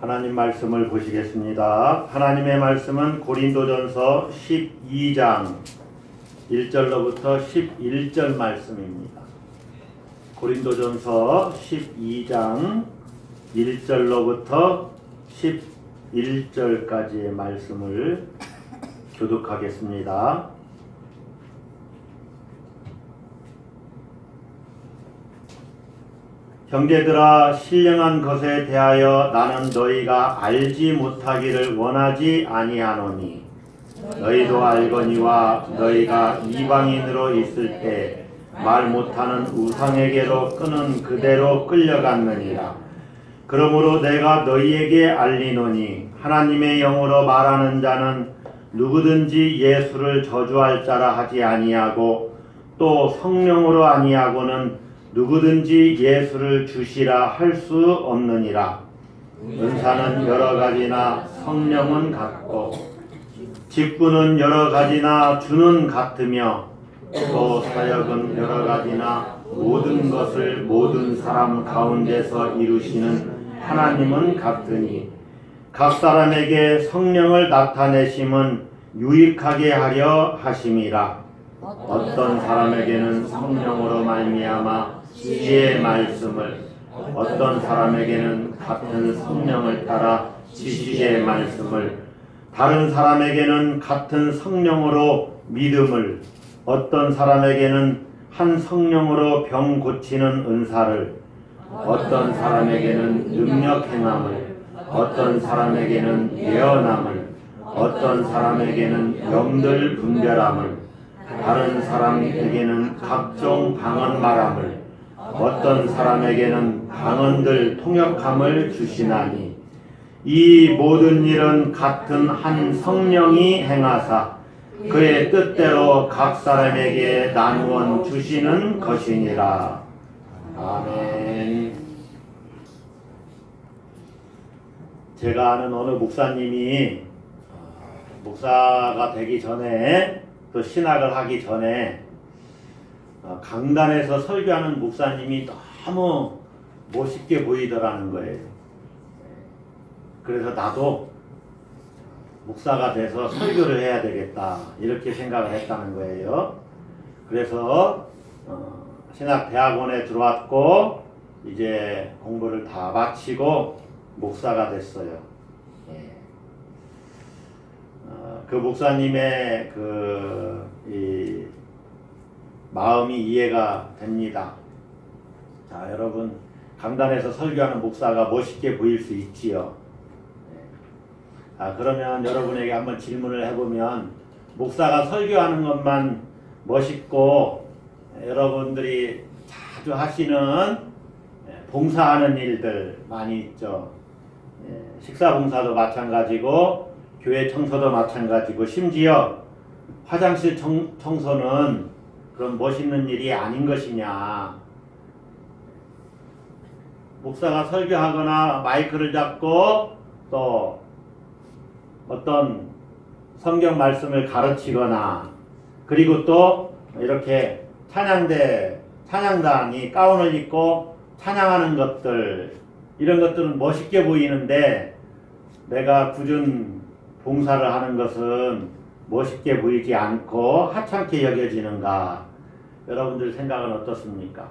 하나님 말씀을 보시겠습니다. 하나님의 말씀은 고린도전서 12장 1절로부터 11절 말씀입니다. 고린도전서 12장 1절로부터 11절까지의 말씀을 교독하겠습니다. 형제들아, 신령한 것에 대하여 나는 너희가 알지 못하기를 원하지 아니하노니 너희도 알거니와 너희가 이방인으로 있을 때 말 못하는 우상에게로 끄는 그대로 끌려갔느니라. 그러므로 내가 너희에게 알리노니 하나님의 영으로 말하는 자는 누구든지 예수를 저주할 자라 하지 아니하고 또 성령으로 아니하고는 누구든지 예수를 주시라 할 수 없느니라. 은사는 여러 가지나 성령은 같고 직분은 여러 가지나 주는 같으며 또 사역은 여러 가지나 모든 것을 모든 사람 가운데서 이루시는 하나님은 같으니 각 사람에게 성령을 나타내심은 유익하게 하려 하심이라. 어떤 사람에게는 성령으로 말미암아 지혜의 말씀을, 어떤 사람에게는 같은 성령을 따라 지식의 말씀을, 다른 사람에게는 같은 성령으로 믿음을, 어떤 사람에게는 한 성령으로 병 고치는 은사를, 어떤 사람에게는 능력 행함을, 어떤 사람에게는 예언함을, 어떤 사람에게는 영들 분별함을, 다른 사람에게는 각종 방언 말함을, 어떤 사람에게는 방언들 통역함을 주시나니 이 모든 일은 같은 한 성령이 행하사 그의 뜻대로 각 사람에게 나누어 주시는 것이니라. 아멘. 제가 아는 어느 목사님이 목사가 되기 전에 또 신학을 하기 전에 강단에서 설교하는 목사님이 너무 멋있게 보이더라는 거예요. 그래서 나도 목사가 돼서 설교를 해야 되겠다 이렇게 생각을 했다는 거예요. 그래서 신학대학원에 들어왔고 이제 공부를 다 마치고 목사가 됐어요. 그 목사님의 이 마음이 이해가 됩니다. 자, 여러분, 강단에서 설교하는 목사가 멋있게 보일 수 있지요. 그러면 여러분에게 한번 질문을 해보면, 목사가 설교하는 것만 멋있고 여러분들이 자주 하시는 봉사하는 일들 많이 있죠. 식사 봉사도 마찬가지고 교회 청소도 마찬가지고 심지어 화장실 청소는 그런 멋있는 일이 아닌 것이냐. 목사가 설교하거나 마이크를 잡고 또 어떤 성경 말씀을 가르치거나 그리고 또 이렇게 찬양단이 가운을 입고 찬양하는 것들, 이런 것들은 멋있게 보이는데 내가 굳은 봉사를 하는 것은 멋있게 보이지 않고 하찮게 여겨지는가? 여러분들 생각은 어떻습니까?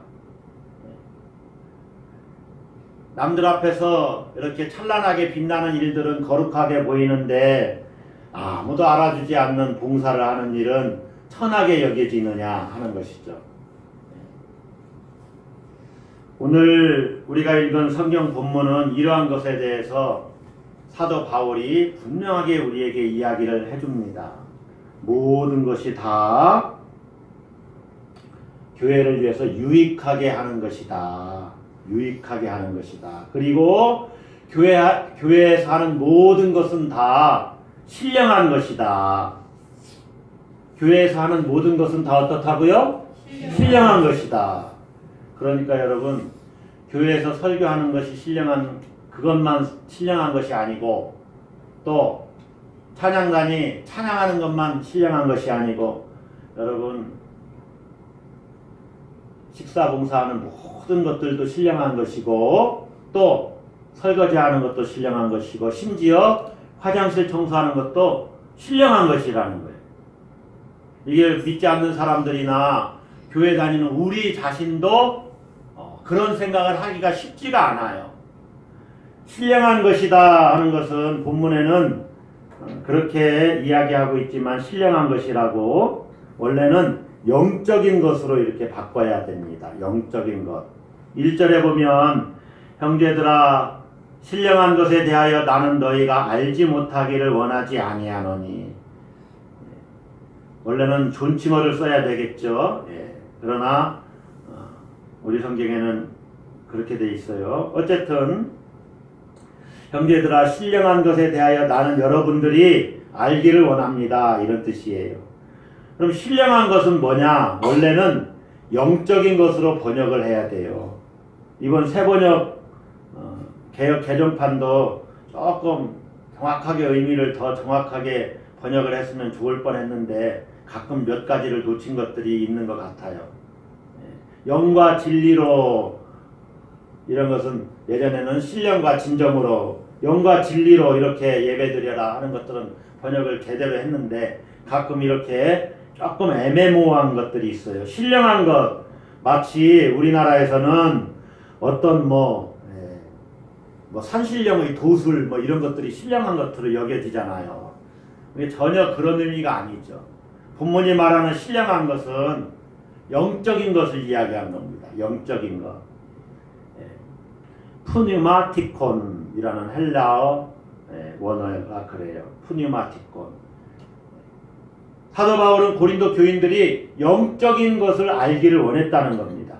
남들 앞에서 이렇게 찬란하게 빛나는 일들은 거룩하게 보이는데 아무도 알아주지 않는 봉사를 하는 일은 천하게 여겨지느냐 하는 것이죠. 오늘 우리가 읽은 성경 본문은 이러한 것에 대해서 사도 바울이 분명하게 우리에게 이야기를 해줍니다. 모든 것이 다 교회를 위해서 유익하게 하는 것이다. 유익하게 하는 것이다. 그리고 교회에서 하는 모든 것은 다 신령한 것이다. 교회에서 하는 모든 것은 다 어떻다고요? 신령한 것이다. 그러니까 여러분, 교회에서 설교하는 것이 그것만 신령한 것이 아니고 또 찬양단이 찬양하는 것만 신령한 것이 아니고 여러분, 식사 봉사하는 모든 것들도 신령한 것이고 또 설거지하는 것도 신령한 것이고 심지어 화장실 청소하는 것도 신령한 것이라는 거예요. 이게 믿지 않는 사람들이나 교회 다니는 우리 자신도 그런 생각을 하기가 쉽지가 않아요. 신령한 것이다 하는 것은 본문에는 그렇게 이야기하고 있지만 신령한 것이라고 원래는 영적인 것으로 이렇게 바꿔야 됩니다. 영적인 것. 1절에 보면 형제들아 신령한 것에 대하여 나는 너희가 알지 못하기를 원하지 아니하노니. 원래는 존칭어를 써야 되겠죠. 그러나 우리 성경에는 그렇게 돼 있어요. 어쨌든 형제들아 신령한 것에 대하여 나는 여러분들이 알기를 원합니다. 이런 뜻이에요. 그럼 신령한 것은 뭐냐? 원래는 영적인 것으로 번역을 해야 돼요. 이번 새번역 개역 개정판도 조금 정확하게 의미를 더 정확하게 번역을 했으면 좋을 뻔했는데 가끔 몇 가지를 놓친 것들이 있는 것 같아요. 영과 진리로 이런 것은 예전에는 신령과 진정으로 영과 진리로 이렇게 예배드려라 하는 것들은 번역을 제대로 했는데 가끔 이렇게 조금 애매모호한 것들이 있어요. 신령한 것 마치 우리나라에서는 어떤 산신령의 도술 이런 것들이 신령한 것으로 여겨지잖아요. 이게 전혀 그런 의미가 아니죠. 본문이 말하는 신령한 것은 영적인 것을 이야기하는 겁니다. 영적인 것. 푸뉴마티콘이라는 헬라어 원어가 그래요. 푸뉴마티콘. 사도 바울은 고린도 교인들이 영적인 것을 알기를 원했다는 겁니다.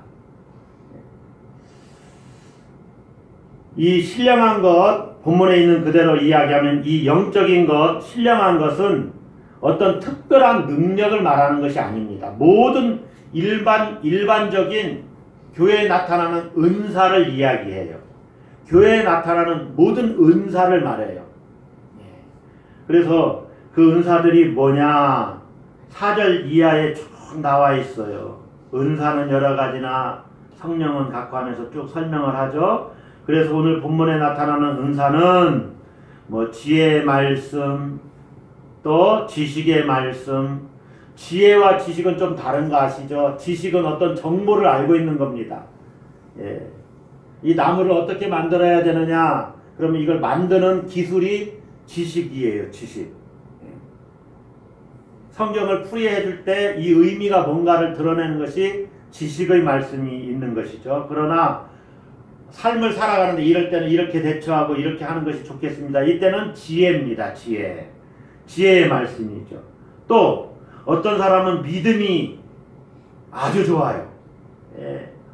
이 신령한 것, 본문에 있는 그대로 이야기하면 이 영적인 것, 신령한 것은 어떤 특별한 능력을 말하는 것이 아닙니다. 모든 일반적인 교회에 나타나는 은사를 이야기해요. 교회에 나타나는 모든 은사를 말해요. 그래서 그 은사들이 뭐냐? 4절 이하에 쭉 나와 있어요. 은사는 여러 가지나 성령은 각 관에서 쭉 설명을 하죠. 그래서 오늘 본문에 나타나는 은사는 지혜의 말씀, 또 지식의 말씀. 지혜와 지식은 좀 다른 거 아시죠? 지식은 어떤 정보를 알고 있는 겁니다. 이 나무를 어떻게 만들어야 되느냐? 그러면 이걸 만드는 기술이 지식이에요. 지식. 성경을 풀이해 줄 때 이 의미가 뭔가를 드러내는 것이 지식의 말씀이 있는 것이죠. 그러나 삶을 살아가는데 이럴 때는 이렇게 대처하고 이렇게 하는 것이 좋겠습니다. 이때는 지혜입니다. 지혜. 지혜의 말씀이죠. 또 어떤 사람은 믿음이 아주 좋아요.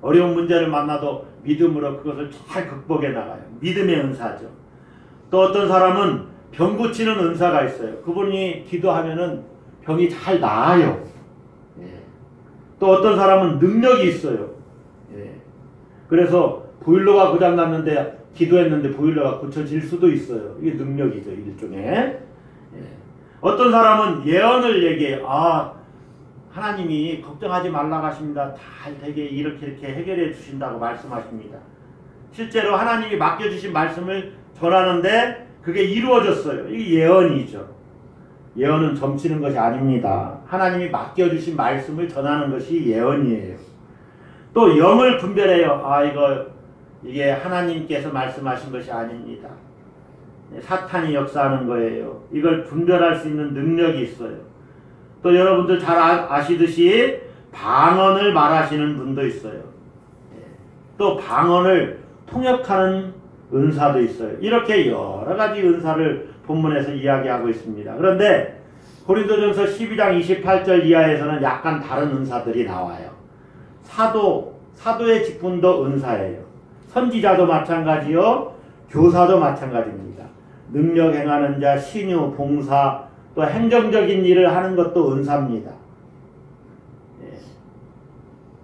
어려운 문제를 만나도 믿음으로 그것을 잘 극복해 나가요. 믿음의 은사죠. 또 어떤 사람은 병 고치는 은사가 있어요. 그분이 기도하면은 병이 잘 나아요. 또 어떤 사람은 능력이 있어요. 그래서 보일러가 고장났는데 기도했는데 보일러가 고쳐질 수도 있어요. 이게 능력이죠. 일종의. 어떤 사람은 예언을 얘기해요. 하나님이 걱정하지 말라고 하십니다. 잘 되게 이렇게 해결해 주신다고 말씀하십니다. 실제로 하나님이 맡겨주신 말씀을 전하는데 그게 이루어졌어요. 이게 예언이죠. 예언은 점치는 것이 아닙니다. 하나님이 맡겨주신 말씀을 전하는 것이 예언이에요. 또 영을 분별해요. 이게 하나님께서 말씀하신 것이 아닙니다. 사탄이 역사하는 거예요. 이걸 분별할 수 있는 능력이 있어요. 또 여러분들 잘 아시듯이 방언을 말하시는 분도 있어요. 또 방언을 통역하는 은사도 있어요. 이렇게 여러 가지 은사를 본문에서 이야기하고 있습니다. 그런데 고린도전서 12장 28절 이하에서는 약간 다른 은사들이 나와요. 사도의 직분도 은사예요. 선지자도 마찬가지요. 교사도 마찬가지입니다. 능력 행하는 자, 신유, 봉사, 또 행정적인 일을 하는 것도 은사입니다.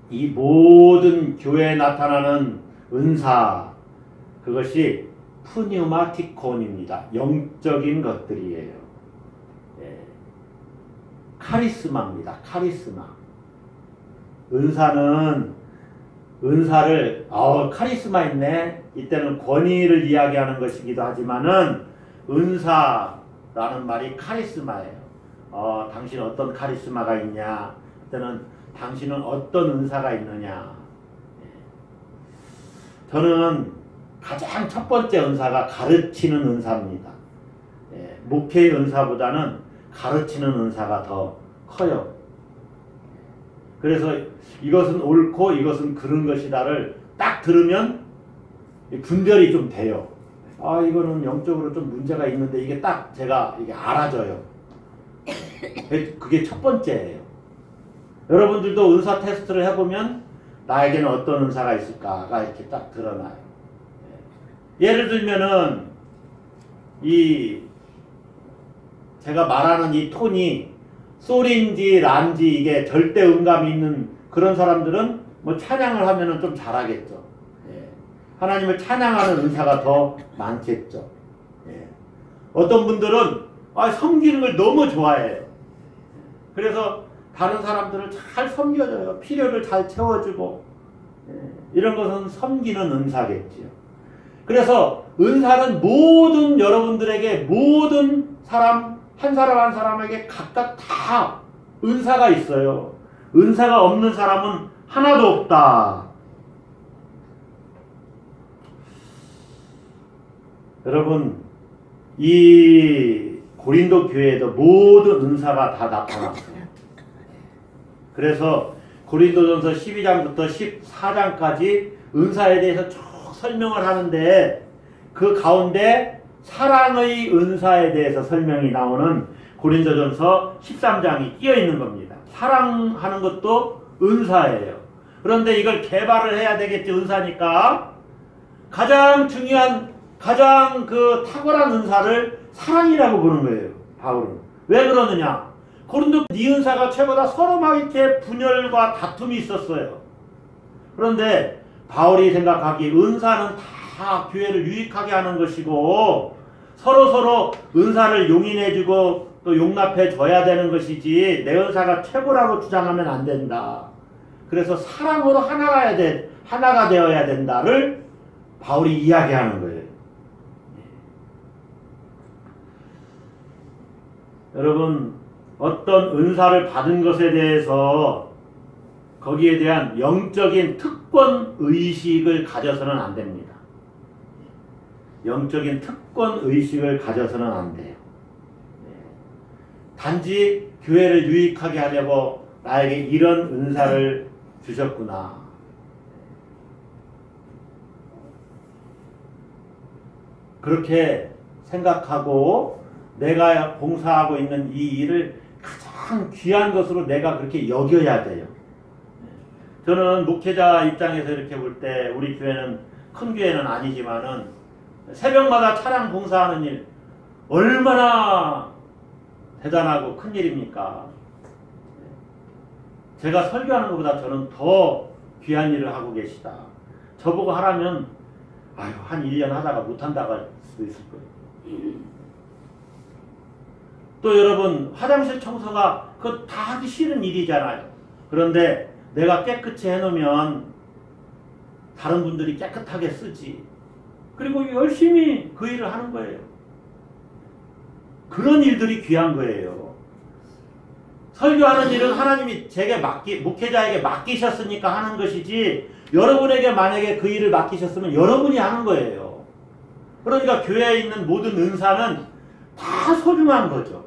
이 모든 교회에 나타나는 은사, 그것이 푸뉴마티콘입니다. 영적인 것들이에요. 카리스마입니다. 카리스마. 은사는 은사를 카리스마 있네. 이때는 권위를 이야기하는 것이기도 하지만은 은사라는 말이 카리스마예요. 당신 어떤 카리스마가 있냐? 이때는 당신은 어떤 은사가 있느냐? 저는 가장 첫 번째 은사가 가르치는 은사입니다. 목회의 은사보다는 가르치는 은사가 더 커요. 그래서 이것은 옳고 이것은 그른 것이다를 딱 들으면 분별이 좀 돼요. 이거는 영적으로 좀 문제가 있는데 이게 딱 제가 이게 알아져요. 그게 첫 번째예요. 여러분들도 은사 테스트를 해보면 나에게는 어떤 은사가 있을까가 이렇게 딱 드러나요. 예를 들면은 제가 말하는 이 톤이 솔인지 라인지 이게 절대 음감이 있는 그런 사람들은 뭐 찬양을 하면은 좀 잘하겠죠. 하나님을 찬양하는 은사가 더 많겠죠. 어떤 분들은 섬기는 걸 너무 좋아해요. 그래서 다른 사람들을 잘 섬겨줘요. 필요를 잘 채워주고 이런 것은 섬기는 은사겠지요. 그래서 은사는 모든 여러분들에게 모든 사람 한 사람 한 사람에게 각각 다 은사가 있어요. 은사가 없는 사람은 하나도 없다. 여러분, 이 고린도 교회에도 모든 은사가 다 나타났어요. 그래서 고린도전서 12장부터 14장까지 은사에 대해서 쭉 설명을 하는데 그 가운데 사랑의 은사에 대해서 설명이 나오는 고린도전서 13장이 끼어 있는 겁니다. 사랑하는 것도 은사예요. 그런데 이걸 개발을 해야 되겠지, 은사니까. 가장 중요한, 가장 탁월한 은사를 사랑이라고 보는 거예요, 바울은. 왜 그러느냐? 고린도 네 은사가 최고다. 서로 막 이렇게 분열과 다툼이 있었어요. 그런데 바울이 생각하기에 은사는 다 교회를 유익하게 하는 것이고 서로 은사를 용인해주고 또 용납해줘야 되는 것이지 내 은사가 최고라고 주장하면 안 된다. 그래서 사랑으로 하나가 되어야 된다를 바울이 이야기하는 거예요. 여러분, 어떤 은사를 받은 것에 대해서 거기에 대한 영적인 특권 의식을 가져서는 안 됩니다. 영적인 특권 의식을 가져서는 안 돼요. 단지 교회를 유익하게 하려고 나에게 이런 은사를 주셨구나. 그렇게 생각하고 내가 봉사하고 있는 이 일을 가장 귀한 것으로 내가 그렇게 여겨야 돼요. 저는 목회자 입장에서 이렇게 볼 때 우리 교회는 큰 교회는 아니지만은 새벽마다 차량 봉사하는 일 얼마나 대단하고 큰 일입니까? 제가 설교하는 것보다 저는 더 귀한 일을 하고 계시다. 저보고 하라면 한 1년 하다가 못한다고 할 수도 있을 거예요. 또 여러분, 화장실 청소가 그거 다 하기 싫은 일이잖아요. 그런데 내가 깨끗이 해놓으면 다른 분들이 깨끗하게 쓰지. 그리고 열심히 그 일을 하는 거예요. 그런 일들이 귀한 거예요. 설교하는 일은 하나님이 목회자에게 맡기셨으니까 하는 것이지 여러분에게 만약에 그 일을 맡기셨으면 여러분이 하는 거예요. 그러니까 교회에 있는 모든 은사는 다 소중한 거죠.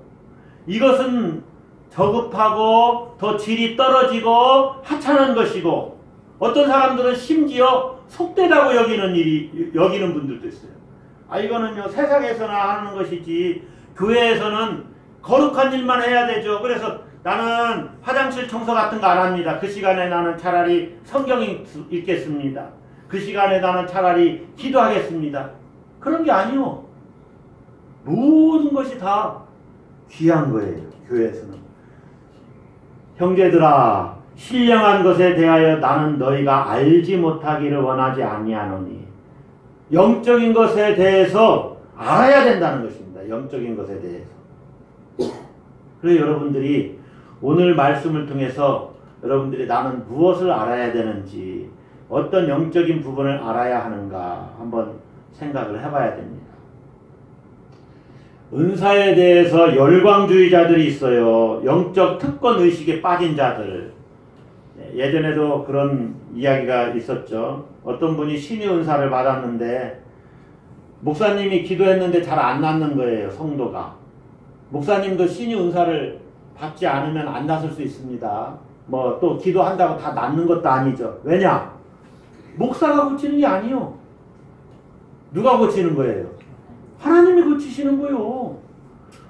이것은 저급하고 더 질이 떨어지고 하찮은 것이고 어떤 사람들은 심지어 속되다고 여기는 분들도 있어요. 이거는요 세상에서나 하는 것이지 교회에서는 거룩한 일만 해야 되죠. 그래서 나는 화장실 청소 같은 거 안 합니다. 그 시간에 나는 차라리 성경 읽겠습니다. 그 시간에 나는 차라리 기도하겠습니다. 그런 게 아니요. 모든 것이 다 귀한 거예요. 교회에서는. 형제들아, 신령한 것에 대하여 나는 너희가 알지 못하기를 원하지 아니하노니. 영적인 것에 대해서 알아야 된다는 것입니다. 영적인 것에 대해서. 그래서 여러분들이 오늘 말씀을 통해서 여러분들이 나는 무엇을 알아야 되는지, 어떤 영적인 부분을 알아야 하는가 한번 생각을 해봐야 됩니다. 은사에 대해서 열광주의자들이 있어요. 영적 특권 의식에 빠진 자들. 예전에도 그런 이야기가 있었죠. 어떤 분이 신의 은사를 받았는데 목사님이 기도했는데 잘 안 낫는 거예요. 성도가. 목사님도 신의 은사를 받지 않으면 안 낫을 수 있습니다. 뭐 또 기도한다고 다 낫는 것도 아니죠. 왜냐? 목사가 고치는 게 아니요. 누가 고치는 거예요? 하나님이 고치시는 거요.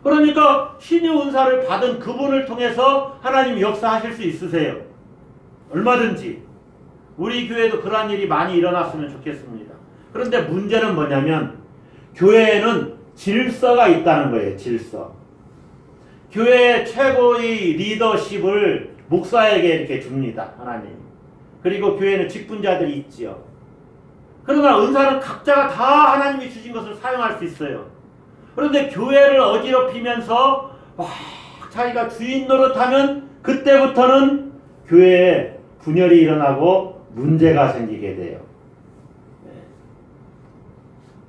그러니까 신의 은사를 받은 그분을 통해서 하나님 역사하실 수 있으세요. 얼마든지. 우리 교회도 그러한 일이 많이 일어났으면 좋겠습니다. 그런데 문제는 뭐냐면 교회에는 질서가 있다는 거예요. 질서. 교회의 최고의 리더십을 목사에게 이렇게 줍니다. 하나님. 그리고 교회에는 직분자들이 있지요. 그러나 은사는 각자가 다 하나님이 주신 것을 사용할 수 있어요. 그런데 교회를 어지럽히면서 막 자기가 주인 노릇하면 그때부터는 교회에 분열이 일어나고 문제가 생기게 돼요.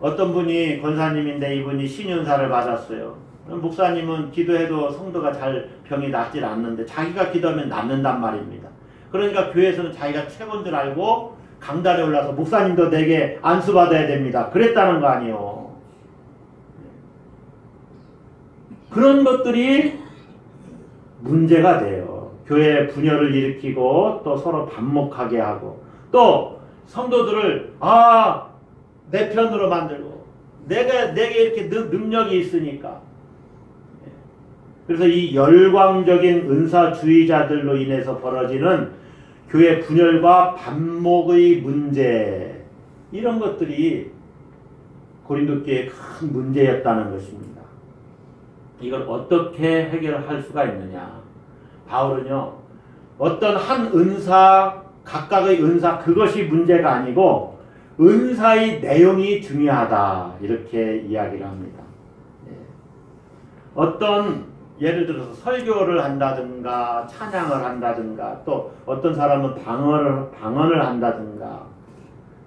어떤 분이 권사님인데 이분이 신윤사를 받았어요. 목사님은 기도해도 성도가 잘 병이 낫질 않는데 자기가 기도하면 낫는단 말입니다. 그러니까 교회에서는 자기가 최고인 줄 알고 강단에 올라서 목사님도 내게 안수받아야 됩니다. 그랬다는 거 아니에요. 그런 것들이 문제가 돼요. 교회에 분열을 일으키고 또 서로 반목하게 하고 또 성도들을 내 편으로 만들고 내게 이렇게 능력이 있으니까. 그래서 이 열광적인 은사주의자들로 인해서 벌어지는 교회 분열과 반목의 문제, 이런 것들이 고린도 교회의 큰 문제였다는 것입니다. 이걸 어떻게 해결할 수가 있느냐. 바울은요, 어떤 한 은사, 각각의 은사, 그것이 문제가 아니고 은사의 내용이 중요하다, 이렇게 이야기를 합니다. 어떤 예를 들어서 설교를 한다든가 찬양을 한다든가 또 어떤 사람은 방언을 한다든가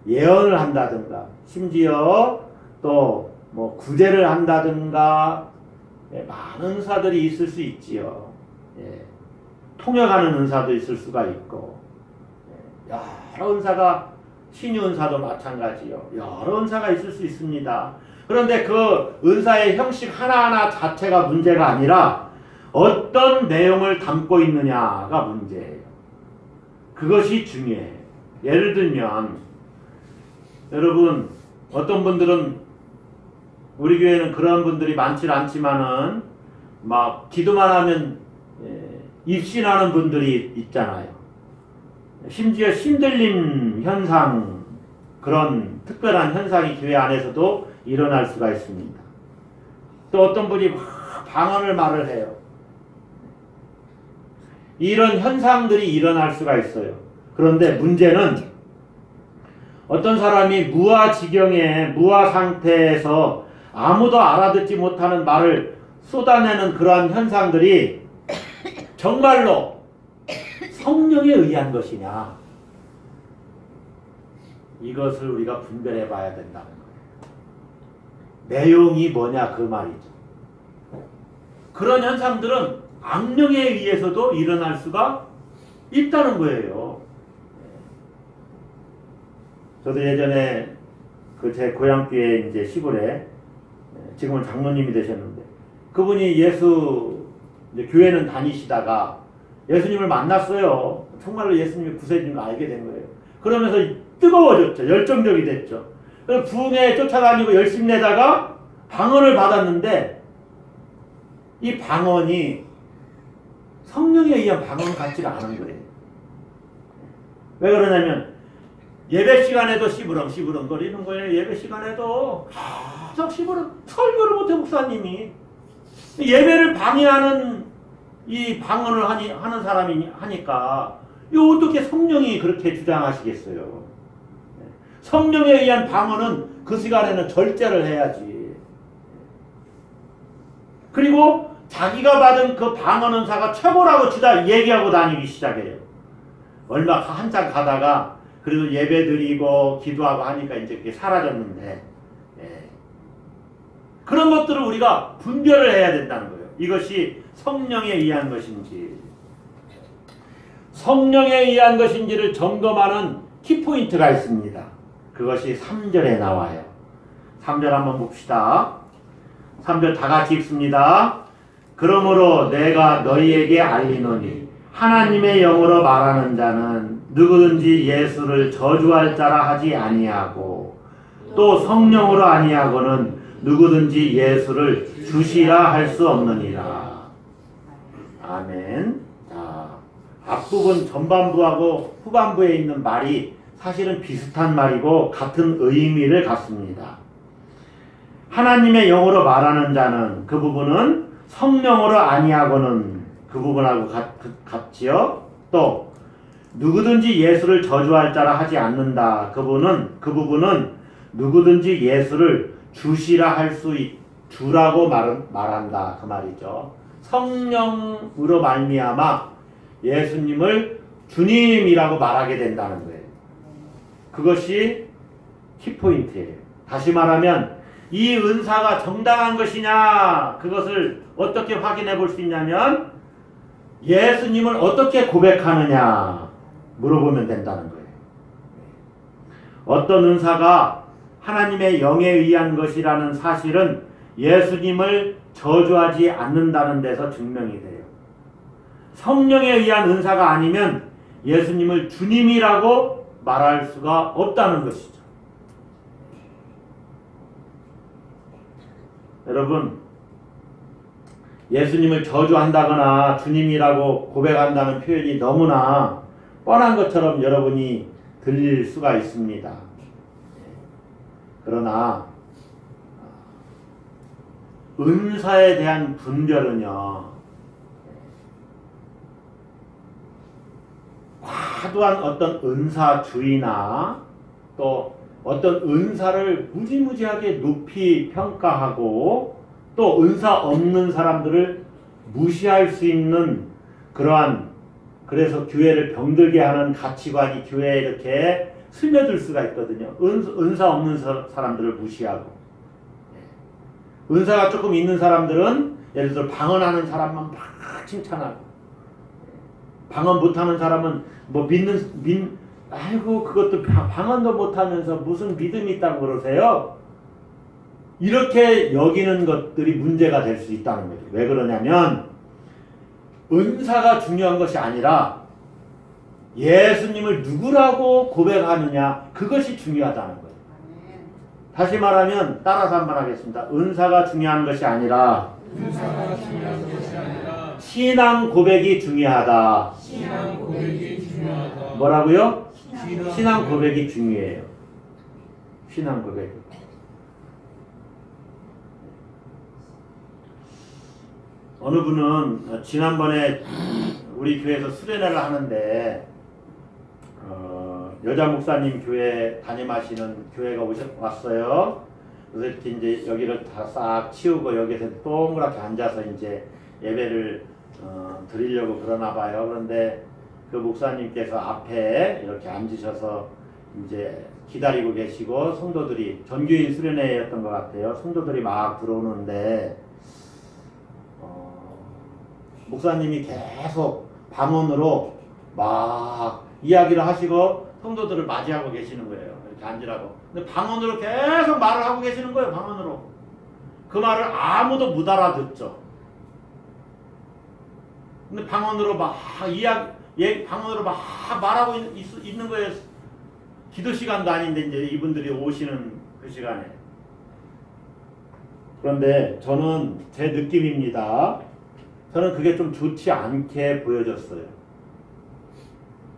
예언을 한다든가 심지어 또 뭐 구제를 한다든가 많은 은사들이 있을 수 있지요. 통역하는 은사도 있을 수가 있고 여러 은사가 신유 은사도 마찬가지요. 여러 은사가 있을 수 있습니다. 그런데 그 은사의 형식 하나하나 자체가 문제가 아니라 어떤 내용을 담고 있느냐가 문제예요. 그것이 중요해요. 예를 들면 여러분 어떤 분들은 우리 교회는 그런 분들이 많지 않지만은 막 기도만 하면 입신하는 분들이 있잖아요. 심지어 신들림 현상, 그런 특별한 현상이 교회 안에서도 일어날 수가 있습니다. 또 어떤 분이 막 방언을 말을 해요. 이런 현상들이 일어날 수가 있어요. 그런데 문제는 어떤 사람이 무아지경에 무아 상태에서 아무도 알아듣지 못하는 말을 쏟아내는 그러한 현상들이 정말로 성령에 의한 것이냐, 이것을 우리가 분별해 봐야 된다는 거예요. 내용이 뭐냐 그 말이죠. 그런 현상들은 악령에 의해서도 일어날 수가 있다는 거예요. 저도 예전에 그 제 고향교회 이제 시골에 지금은 장로님이 되셨는데 그분이 예수 이제 교회는 다니시다가 예수님을 만났어요. 정말로 예수님이 구세주인 걸 알게 된 거예요. 그러면서 뜨거워졌죠. 열정적이 됐죠. 그래서 부흥회에 쫓아다니고 열심히 내다가 방언을 받았는데 이 방언이 성령에 의한 방언 같지가 않은 거예요. 왜 그러냐면 예배 시간에도 시부렁 거리는 거예요. 예배 시간에도 계속 설교를 못해 목사님이. 예배를 방해하는 이 방언을 하는 사람이 하니까 이거 어떻게 성령이 그렇게 주장하시겠어요. 성령에 의한 방언은 그 시간에는 절제를 해야지. 그리고 자기가 받은 그 방언 은사가 최고라고 얘기하고 다니기 시작해요. 얼마 한참 가다가 그래도 예배 드리고 기도하고 하니까 이제 그게 사라졌는데, 예. 그런 것들을 우리가 분별을 해야 된다는 거예요. 이것이 성령에 의한 것인지, 성령에 의한 것인지를 점검하는 키포인트가 있습니다. 그것이 3절에 나와요. 3절 한번 봅시다. 3절 다 같이 읽습니다. 그러므로 내가 너희에게 알리노니 하나님의 영으로 말하는 자는 누구든지 예수를 저주할 자라 하지 아니하고 또 성령으로 아니하고는 누구든지 예수를 주시라 할 수 없느니라. 아멘. 자, 앞부분 전반부하고 후반부에 있는 말이 사실은 비슷한 말이고 같은 의미를 갖습니다. 하나님의 영으로 말하는 자는 그 부분은 성령으로 아니하고는 그 부분하고 같지요. 또 누구든지 예수를 저주할 자라 하지 않는다. 그 부분은 누구든지 예수를 주시라 할 수 주라고 말한다. 그 말이죠. 성령으로 말미암아 예수님을 주님이라고 말하게 된다는 거예요. 그것이 키포인트예요. 다시 말하면 이 은사가 정당한 것이냐, 그것을 어떻게 확인해 볼 수 있냐면 예수님을 어떻게 고백하느냐 물어보면 된다는 거예요. 어떤 은사가 하나님의 영에 의한 것이라는 사실은 예수님을 저주하지 않는다는 데서 증명이 돼요. 성령에 의한 은사가 아니면 예수님을 주님이라고 말할 수가 없다는 것이죠. 여러분, 예수님을 저주한다거나 주님이라고 고백한다는 표현이 너무나 뻔한 것처럼 여러분이 들릴 수가 있습니다. 그러나 은사에 대한 분별은요, 과도한 어떤 은사주의나 또 어떤 은사를 무지무지하게 높이 평가하고 또 은사 없는 사람들을 무시할 수 있는 그러한, 그래서 교회를 병들게 하는 가치관이 교회에 이렇게 스며들 수가 있거든요. 은사 없는 사람들을 무시하고, 은사가 조금 있는 사람들은 예를 들어 방언하는 사람만 막 칭찬하고, 방언 못하는 사람은 뭐 아이고 그것도 방언도 못하면서 무슨 믿음이 있다고 그러세요? 이렇게 여기는 것들이 문제가 될 수 있다는 거죠. 왜 그러냐면 은사가 중요한 것이 아니라 예수님을 누구라고 고백하느냐, 그것이 중요하다는 거예요. 다시 말하면 따라서 한번 하겠습니다. 은사가 중요한 것이 아니라 신앙 고백이 중요하다. 신앙 고백이 중요하다. 뭐라고요? 신앙 고백이 중요해요. 신앙 고백. 어느 분은 지난번에 우리 교회에서 수련회를 하는데 여자 목사님 교회 담임하시는 교회가 왔어요. 그래서 이렇게 이제 여기를 다 싹 치우고 여기서 동그랗게 앉아서 이제 예배를 드리려고 그러나 봐요. 그런데 그 목사님께서 앞에 이렇게 앉으셔서 이제 기다리고 계시고 성도들이, 전교인 수련회였던 것 같아요. 성도들이 막 들어오는데 목사님이 계속 방언으로 막 이야기를 하시고 성도들을 맞이하고 계시는 거예요. 이렇게 앉으라고. 근데 방언으로 계속 말을 하고 계시는 거예요. 방언으로. 그 말을 아무도 못 알아듣죠. 근데 방언으로 막 방언으로 막 말하고 있는 거예요. 기도 시간도 아닌데 이제 이분들이 오시는 그 시간에. 그런데 저는 제 느낌입니다. 저는 그게 좀 좋지 않게 보여졌어요.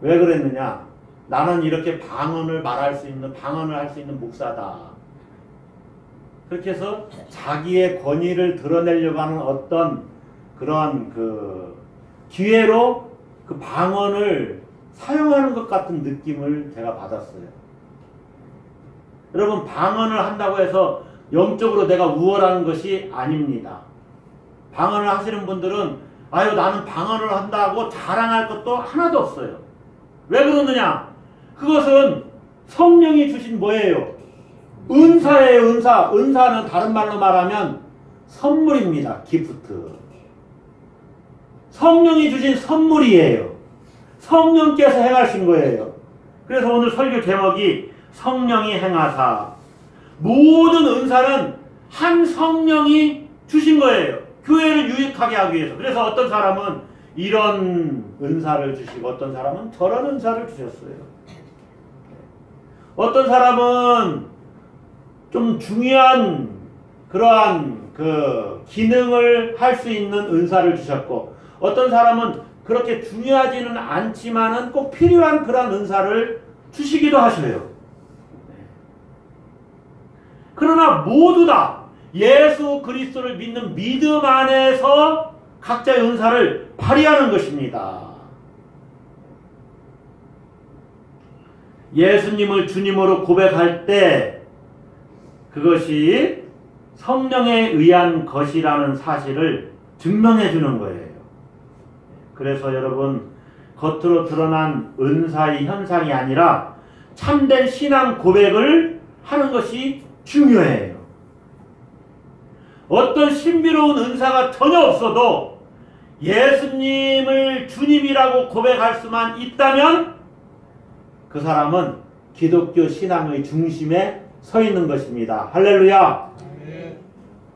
왜 그랬느냐? 나는 이렇게 방언을 할 수 있는 목사다. 그렇게 해서 자기의 권위를 드러내려고 하는 어떤 그런 그 기회로 그 방언을 사용하는 것 같은 느낌을 제가 받았어요. 여러분, 방언을 한다고 해서 영적으로 내가 우월한 것이 아닙니다. 방언을 하시는 분들은 아유 나는 방언을 한다고 자랑할 것도 하나도 없어요. 왜 그러느냐? 그것은 성령이 주신 뭐예요? 은사예요. 은사. 은사는 다른 말로 말하면 선물입니다. 기프트. 성령이 주신 선물이에요. 성령께서 행하신 거예요. 그래서 오늘 설교 제목이 성령이 행하사. 모든 은사는 한 성령이 주신 거예요. 교회를 유익하게 하기 위해서. 그래서 어떤 사람은 이런 은사를 주시고 어떤 사람은 저런 은사를 주셨어요. 어떤 사람은 좀 중요한 그러한 그 기능을 할 수 있는 은사를 주셨고 어떤 사람은 그렇게 중요하지는 않지만은 꼭 필요한 그런 은사를 주시기도 하셔요. 그러나 모두 다 예수 그리스도를 믿는 믿음 안에서 각자의 은사를 발휘하는 것입니다. 예수님을 주님으로 고백할 때 그것이 성령에 의한 것이라는 사실을 증명해 주는 거예요. 그래서 여러분 겉으로 드러난 은사의 현상이 아니라 참된 신앙 고백을 하는 것이 중요해요. 어떤 신비로운 은사가 전혀 없어도 예수님을 주님이라고 고백할 수만 있다면 그 사람은 기독교 신앙의 중심에 서 있는 것입니다. 할렐루야!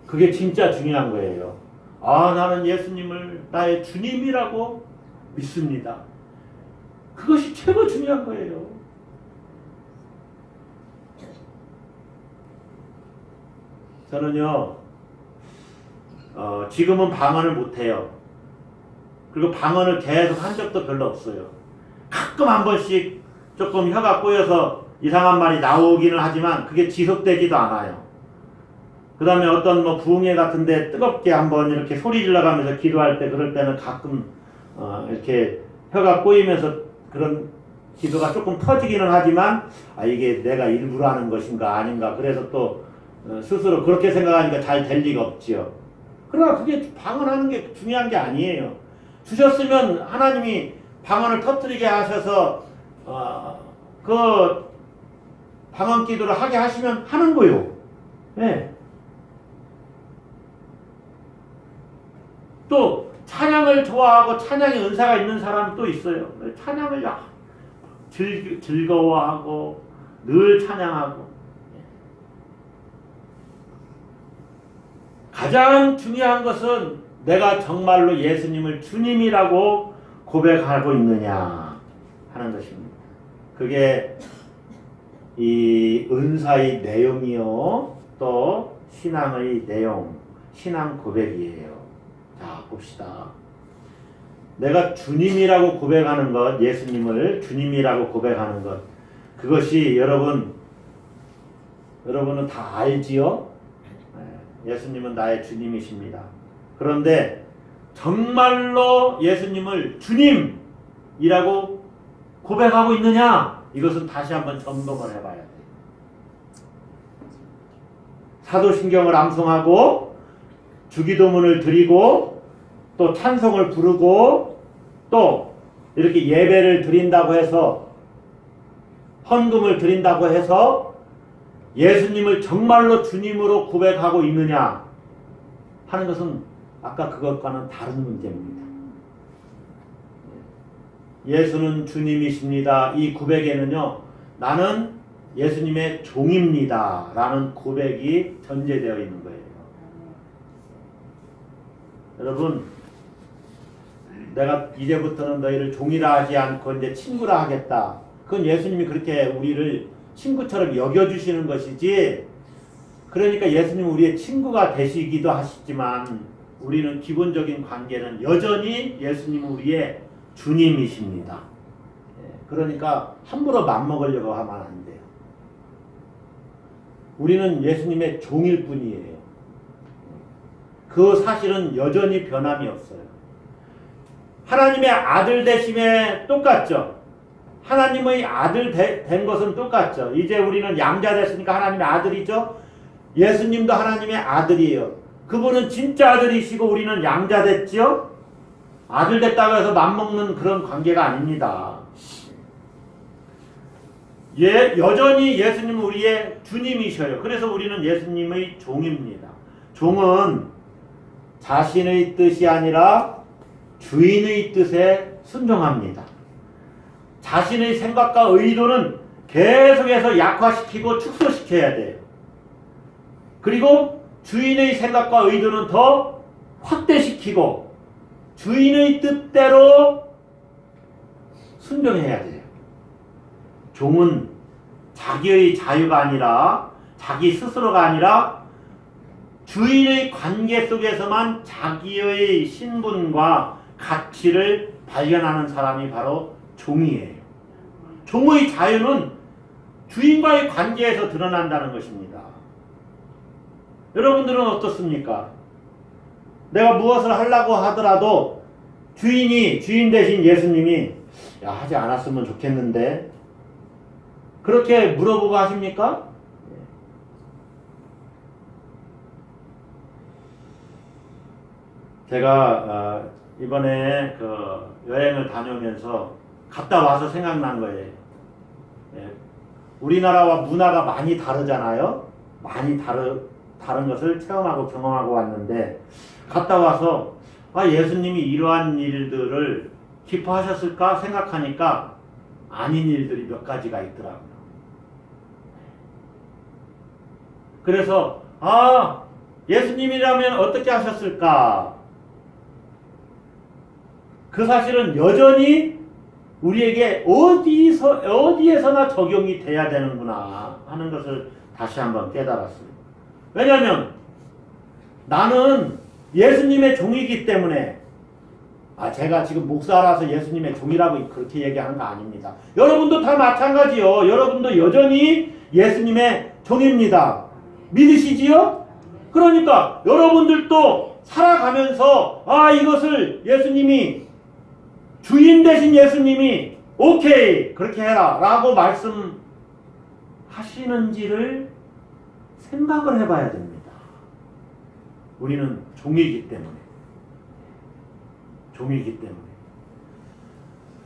그게 진짜 중요한 거예요. 아, 나는 예수님을 나의 주님이라고 믿습니다. 그것이 최고 중요한 거예요. 저는요, 지금은 방언을 못해요. 그리고 방언을 계속 한 적도 별로 없어요. 가끔 한 번씩 조금 혀가 꼬여서 이상한 말이 나오기는 하지만 그게 지속되지도 않아요. 그 다음에 어떤 뭐 부흥회 같은데 뜨겁게 한번 이렇게 소리 질러가면서 기도할 때 그럴 때는 가끔 이렇게 혀가 꼬이면서 그런 기도가 조금 터지기는 하지만 아 이게 내가 일부러 하는 것인가 아닌가 그래서 또 스스로 그렇게 생각하니까 잘 될 리가 없지요. 그러나 그게 방언하는 게 중요한 게 아니에요. 주셨으면 하나님이 방언을 터뜨리게 하셔서 그 방언 기도를 하게 하시면 하는 거요. 네. 또 찬양을 좋아하고 찬양의 은사가 있는 사람이 또 있어요. 찬양을 즐거워하고 늘 찬양하고. 가장 중요한 것은 내가 정말로 예수님을 주님이라고 고백하고 있느냐 하는 것입니다. 그게 이 은사의 내용이요 또 신앙의 내용, 신앙 고백이에요. 자, 봅시다. 내가 주님이라고 고백하는 것, 예수님을 주님이라고 고백하는 것, 그것이 여러분은 다 알지요? 예수님은 나의 주님이십니다. 그런데 정말로 예수님을 주님이라고 고백하고 있느냐? 이것은 다시 한번 점검을 해봐야 돼요. 사도신경을 암송하고 주기도문을 드리고 또 찬송을 부르고 또 이렇게 예배를 드린다고 해서 헌금을 드린다고 해서 예수님을 정말로 주님으로 고백하고 있느냐 하는 것은 아까 그것과는 다른 문제입니다. 예수는 주님이십니다. 이 고백에는요, 나는 예수님의 종입니다. 라는 고백이 전제되어 있는 거예요. 여러분, 내가 이제부터는 너희를 종이라 하지 않고 이제 친구라 하겠다. 그건 예수님이 그렇게 우리를 친구처럼 여겨주시는 것이지, 그러니까 예수님은 우리의 친구가 되시기도 하시지만 우리는 기본적인 관계는 여전히 예수님은 우리의 주님이십니다. 그러니까 함부로 맘먹으려고 하면 안 돼요. 우리는 예수님의 종일 뿐이에요. 그 사실은 여전히 변함이 없어요. 하나님의 아들 되심에 똑같죠. 하나님의 아들 된 것은 똑같죠. 이제 우리는 양자 됐으니까 하나님의 아들이죠. 예수님도 하나님의 아들이에요. 그분은 진짜 아들이시고 우리는 양자 됐죠. 아들 됐다고 해서 맘먹는 그런 관계가 아닙니다. 여전히 예수님은 우리의 주님이셔요. 그래서 우리는 예수님의 종입니다. 종은 자신의 뜻이 아니라 주인의 뜻에 순종합니다. 자신의 생각과 의도는 계속해서 약화시키고 축소시켜야 돼요. 그리고 주인의 생각과 의도는 더 확대시키고 주인의 뜻대로 순종해야 돼요. 종은 자기의 자유가 아니라 자기 스스로가 아니라 주인의 관계 속에서만 자기의 신분과 가치를 발견하는 사람이 바로 종이에요. 종의 자유는 주인과의 관계에서 드러난다는 것입니다. 여러분들은 어떻습니까? 내가 무엇을 하려고 하더라도 주인 대신 예수님이 야, 하지 않았으면 좋겠는데 그렇게 물어보고 하십니까? 제가 이번에 여행을 다녀오면서 갔다 와서 생각난 거예요. 우리나라와 문화가 많이 다르잖아요. 많이 다른 것을 체험하고 경험하고 왔는데 갔다 와서 예수님이 이러한 일들을 기뻐하셨을까 생각하니까 아닌 일들이 몇 가지가 있더라고요. 그래서 예수님이라면 어떻게 하셨을까? 그 사실은 여전히 우리에게 어디에서나 적용이 돼야 되는구나 하는 것을 다시 한번 깨달았어요. 왜냐하면 나는 예수님의 종이기 때문에 제가 지금 목사라서 예수님의 종이라고 그렇게 얘기하는 거 아닙니다. 여러분도 다 마찬가지요. 여러분도 여전히 예수님의 종입니다. 믿으시지요? 그러니까 여러분들도 살아가면서 이것을 예수님이 주인 대신 예수님이 오케이 그렇게 해라 라고 말씀하시는지를 생각을 해봐야 됩니다. 우리는 종이기 때문에.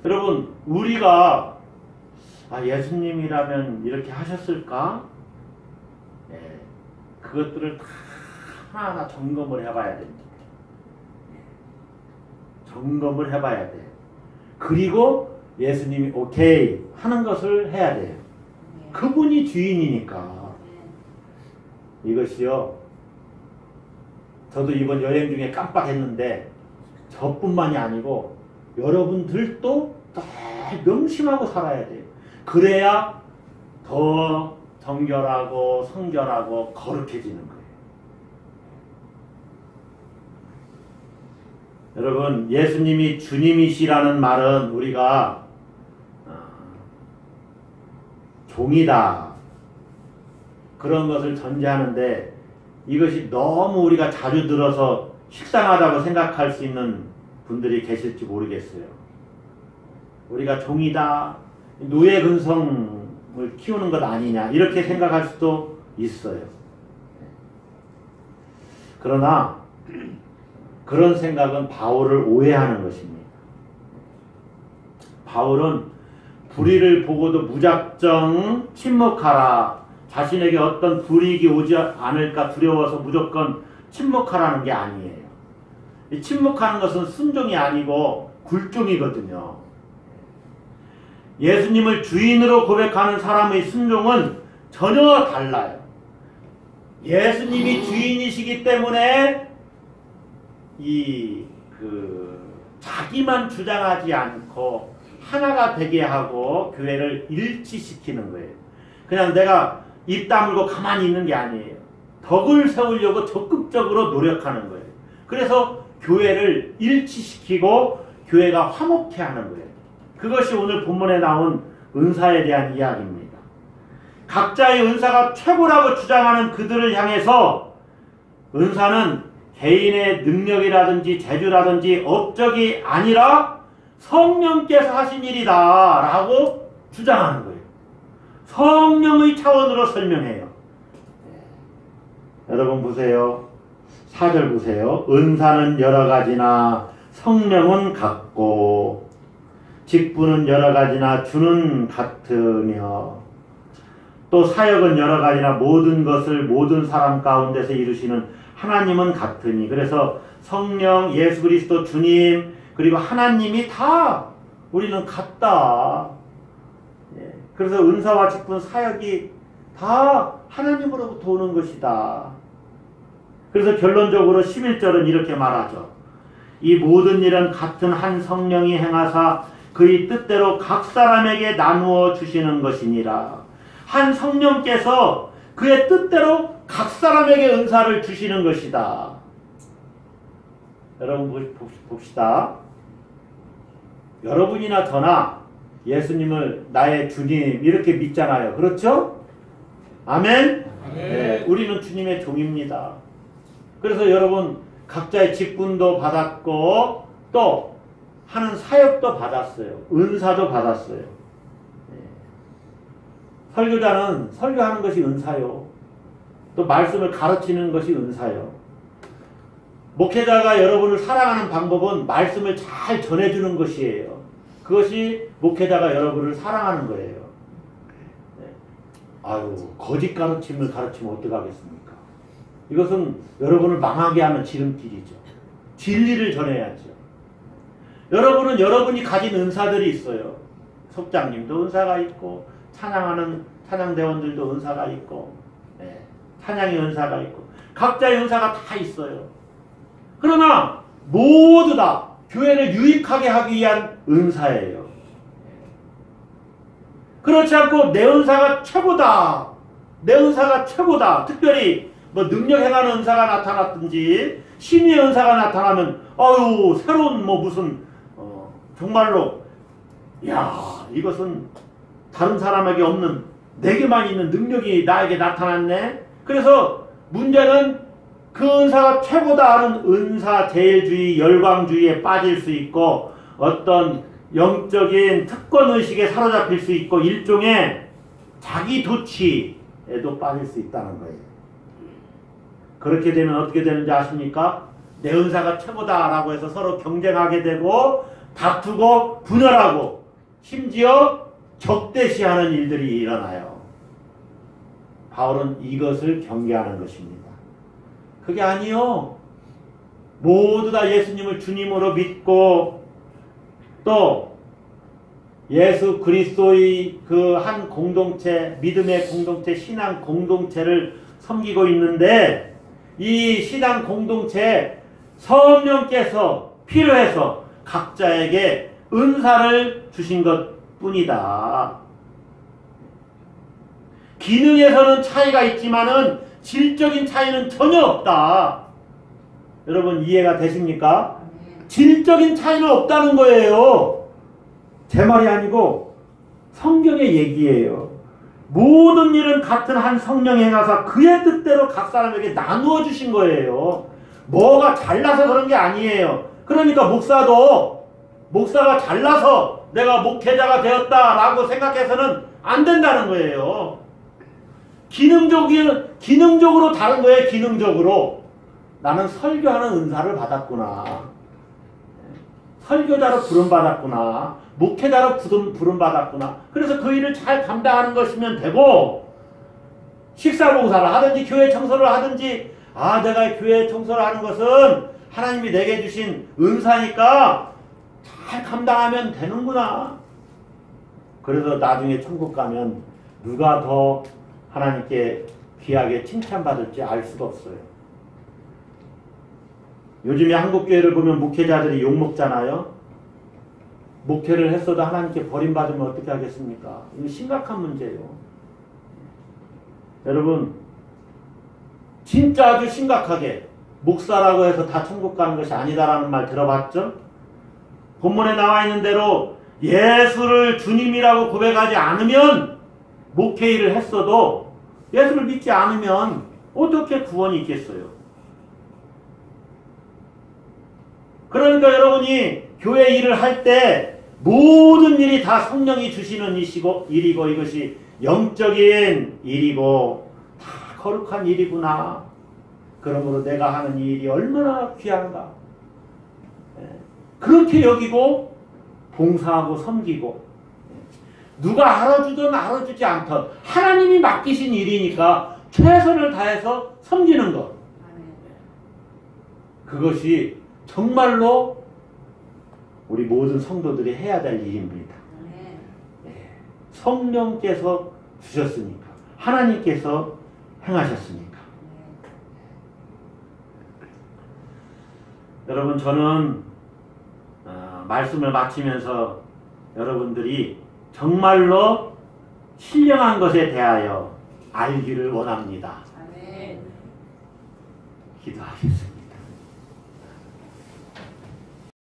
여러분 우리가 예수님이라면 이렇게 하셨을까? 그것들을 다 하나하나 점검을 해봐야 됩니다. 점검을 해봐야 돼요. 그리고 예수님이 오케이 하는 것을 해야 돼요. 그분이 주인이니까. 이것이요. 저도 이번 여행 중에 깜빡했는데 저뿐만이 아니고 여러분들도 다 명심하고 살아야 돼요. 그래야 더 정결하고 성결하고 거룩해지는 거예요. 여러분 예수님이 주님이시라는 말은 우리가 종이다 그런 것을 전제하는데 이것이 너무 우리가 자주 들어서 식상하다고 생각할 수 있는 분들이 계실지 모르겠어요. 우리가 종이다, 노예 근성을 키우는 것 아니냐 이렇게 생각할 수도 있어요. 그러나 그런 생각은 바울을 오해하는 것입니다. 바울은 불의를 보고도 무작정 침묵하라. 자신에게 어떤 불이익이 오지 않을까 두려워서 무조건 침묵하라는 게 아니에요. 이 침묵하는 것은 순종이 아니고 굴종이거든요. 예수님을 주인으로 고백하는 사람의 순종은 전혀 달라요. 예수님이 주인이시기 때문에 자기만 주장하지 않고 하나가 되게 하고 교회를 일치시키는 거예요. 그냥 내가 입 다물고 가만히 있는 게 아니에요. 덕을 세우려고 적극적으로 노력하는 거예요. 그래서 교회를 일치시키고 교회가 화목해 하는 거예요. 그것이 오늘 본문에 나온 은사에 대한 이야기입니다. 각자의 은사가 최고라고 주장하는 그들을 향해서 은사는 개인의 능력이라든지 재주라든지 업적이 아니라 성령께서 하신 일이다 라고 주장하는 거예요. 성령의 차원으로 설명해요. 여러분 보세요. 4절 보세요. 은사는 여러 가지나 성령은 같고 직분은 여러 가지나 주는 같으며 또 사역은 여러 가지나 모든 것을 모든 사람 가운데서 이루시는 하나님은 같으니. 그래서 성령, 예수 그리스도, 주님, 그리고 하나님이 다 우리는 같다. 예. 그래서 은사와 직분, 사역이 다 하나님으로부터 오는 것이다. 그래서 결론적으로 11절은 이렇게 말하죠. 이 모든 일은 같은 한 성령이 행하사 그의 뜻대로 각 사람에게 나누어 주시는 것이니라. 한 성령께서 그의 뜻대로 각 사람에게 은사를 주시는 것이다. 여러분 봅시다. 여러분이나 저나 예수님을 나의 주님 이렇게 믿잖아요. 그렇죠? 아멘? 네, 우리는 주님의 종입니다. 그래서 여러분 각자의 직분도 받았고 또 하는 사역도 받았어요. 은사도 받았어요. 네. 설교자는 설교하는 것이 은사요. 또 말씀을 가르치는 것이 은사요. 목회자가 여러분을 사랑하는 방법은 말씀을 잘 전해주는 것이에요. 그것이 목회자가 여러분을 사랑하는 거예요. 네. 아유, 거짓 가르침을 가르치면 어떡하겠습니까? 이것은 여러분을 망하게 하는 지름길이죠. 진리를 전해야죠. 여러분은 여러분이 가진 은사들이 있어요. 속장님도 은사가 있고 찬양하는 찬양대원들도 은사가 있고 네. 찬양의 은사가 있고 각자의 은사가 다 있어요. 그러나 모두 다 교회를 유익하게 하기 위한 은사예요. 그렇지 않고 내 은사가 최고다. 내 은사가 최고다. 특별히 뭐 능력 행하는 은사가 나타났든지 신의 은사가 나타나면 아유 새로운 뭐 무슨 정말로 야 이것은 다른 사람에게 없는 내게만 있는 능력이 나에게 나타났네. 그래서 문제는 그 은사가 최고다 하는 은사제일주의 열광주의에 빠질 수 있고 어떤 영적인 특권의식에 사로잡힐 수 있고 일종의 자기도취에도 빠질 수 있다는 거예요. 그렇게 되면 어떻게 되는지 아십니까? 내 은사가 최고다라고 해서 서로 경쟁하게 되고 다투고 분열하고 심지어 적대시하는 일들이 일어나요. 바울은 이것을 경계하는 것입니다. 그게 아니요. 모두 다 예수님을 주님으로 믿고 또 예수 그리스도의 그 한 공동체, 믿음의 공동체, 신앙 공동체를 섬기고 있는데 이 신앙 공동체에 성령께서 필요해서 각자에게 은사를 주신 것뿐이다. 기능에서는 차이가 있지만은 질적인 차이는 전혀 없다. 여러분 이해가 되십니까? 질적인 차이는 없다는 거예요. 제 말이 아니고 성경의 얘기예요. 모든 일은 같은 한 성령이 행하사 그의 뜻대로 각 사람에게 나누어 주신 거예요. 뭐가 잘나서 그런 게 아니에요. 그러니까 목사가 잘나서 내가 목회자가 되었다라고 생각해서는 안 된다는 거예요. 기능적으로 다른 거예요. 기능적으로. 나는 설교하는 은사를 받았구나. 설교자로 부름받았구나. 목회자로 부름받았구나. 그래서 그 일을 잘 감당하는 것이면 되고 식사봉사를 하든지 교회 청소를 하든지 내가 교회 청소를 하는 것은 하나님이 내게 주신 은사니까 잘 감당하면 되는구나. 그래서 나중에 천국 가면 누가 더 하나님께 귀하게 칭찬받을지 알 수가 없어요. 요즘에 한국교회를 보면 목회자들이 욕먹잖아요. 목회를 했어도 하나님께 버림받으면 어떻게 하겠습니까? 이거 심각한 문제예요. 여러분 진짜 아주 심각하게 목사라고 해서 다 천국 가는 것이 아니다라는 말 들어봤죠? 본문에 나와 있는 대로 예수를 주님이라고 고백하지 않으면 목회 일을 했어도 예수를 믿지 않으면 어떻게 구원이 있겠어요? 그러니까 여러분이 교회 일을 할 때 모든 일이 다 성령이 주시는 일이고 이것이 영적인 일이고 다 거룩한 일이구나. 그러므로 내가 하는 이 일이 얼마나 귀한가. 그렇게 여기고 봉사하고 섬기고 누가 알아주든 알아주지 않든 하나님이 맡기신 일이니까 최선을 다해서 섬기는 것. 그것이 정말로 우리 모든 성도들이 해야 될 일입니다. 성령께서 주셨으니까, 하나님께서 행하셨으니까. 여러분, 저는 말씀을 마치면서 여러분들이 정말로 신령한 것에 대하여 알기를 원합니다. 기도하겠습니다.